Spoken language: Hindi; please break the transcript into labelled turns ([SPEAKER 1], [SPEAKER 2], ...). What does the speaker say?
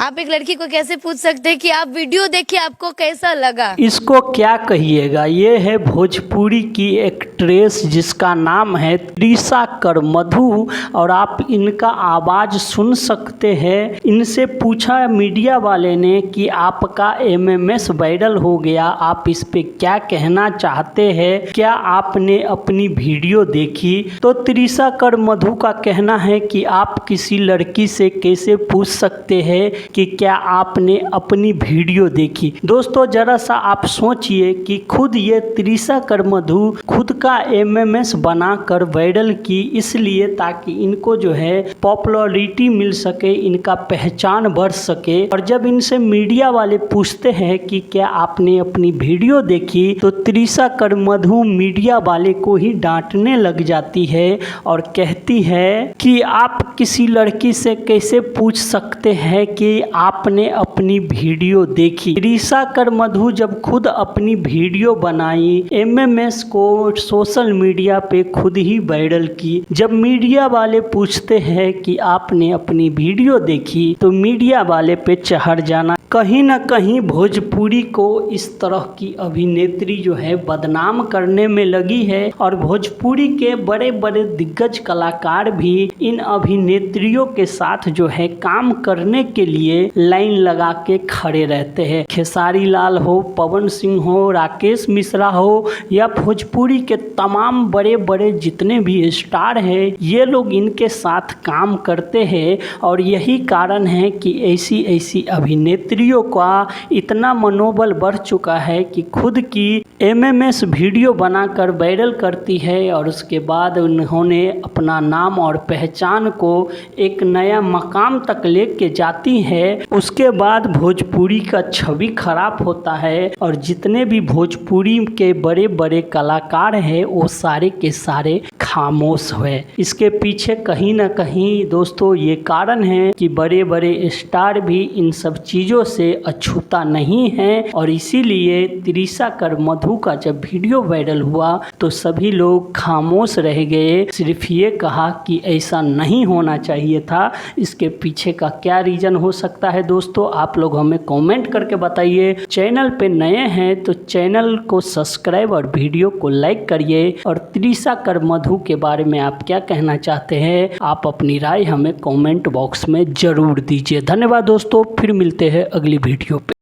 [SPEAKER 1] आप एक लड़की को कैसे पूछ सकते हैं कि आप वीडियो देखिए आपको कैसा लगा।
[SPEAKER 2] इसको क्या कहिएगा। ये है भोजपुरी की एक्ट्रेस जिसका नाम है त्रिशा कर मधु और आप इनका आवाज़ सुन सकते हैं। इनसे पूछा मीडिया वाले ने कि आपका एमएमएस वायरल हो गया, आप इस पे क्या कहना चाहते हैं, क्या आपने अपनी वीडियो देखी। तो त्रिशा कर मधु का कहना है कि आप किसी लड़की से कैसे पूछ सकते हैं कि क्या आपने अपनी वीडियो देखी। दोस्तों जरा सा आप सोचिए कि खुद ये त्रिशा कर मधु खुद का एमएमएस बनाकर वायरल की, इसलिए ताकि इनको जो है पॉपुलैरिटी मिल सके, इनका पहचान बढ़ सके। और जब इनसे मीडिया वाले पूछते हैं कि क्या आपने अपनी वीडियो देखी, तो त्रिशा कर मधु मीडिया वाले को ही डांटने लग जाती है और कहती है कि आप किसी लड़की से कैसे पूछ सकते हैं कि आपने अपनी वीडियो देखी। त्रिशा कर मधु जब खुद अपनी वीडियो बनाई, एमएमएस को सोशल मीडिया पे खुद ही वायरल की। जब मीडिया वाले पूछते हैं कि आपने अपनी वीडियो देखी, तो मीडिया वाले पे चढ़ जाना। कहीं ना कहीं भोजपुरी को इस तरह की अभिनेत्री जो है बदनाम करने में लगी है और भोजपुरी के बड़े बड़े दिग्गज कलाकार भी इन अभिनेत्रियों के साथ जो है काम करने के लिए लाइन लगा के खड़े रहते हैं। खेसारी लाल हो, पवन सिंह हो, राकेश मिश्रा हो या भोजपुरी के तमाम बड़े बड़े जितने भी स्टार हैं, ये लोग इनके साथ काम करते हैं। और यही कारण है कि ऐसी ऐसी अभिनेत्री का इतना मनोबल बढ़ चुका है कि खुद की एमएमएस वीडियो बनाकर वायरल करती है और उसके बाद उन्होंने अपना नाम और पहचान को एक नया मकाम तक लेके जाती है। उसके बाद भोजपुरी का छवि खराब होता है और जितने भी भोजपुरी के बड़े बड़े कलाकार हैं वो सारे के सारे खामोश हुए। इसके पीछे कहीं ना कहीं दोस्तों ये कारण है कि बड़े बड़े स्टार भी इन सब चीज़ों से अछूता नहीं है और इसीलिए त्रिशा कर मधु का जब वीडियो वायरल हुआ तो सभी लोग खामोश रह गए। सिर्फ ये कहा कि ऐसा नहीं होना चाहिए था। इसके पीछे का क्या रीज़न हो सकता है दोस्तों, आप लोग हमें कमेंट करके बताइए। चैनल पे नए हैं तो चैनल को सब्सक्राइब और वीडियो को लाइक करिए। और त्रिशा कर मधु के बारे में आप क्या कहना चाहते हैं, आप अपनी राय हमें कमेंट बॉक्स में ज़रूर दीजिए। धन्यवाद दोस्तों, फिर मिलते हैं अगली वीडियो पे।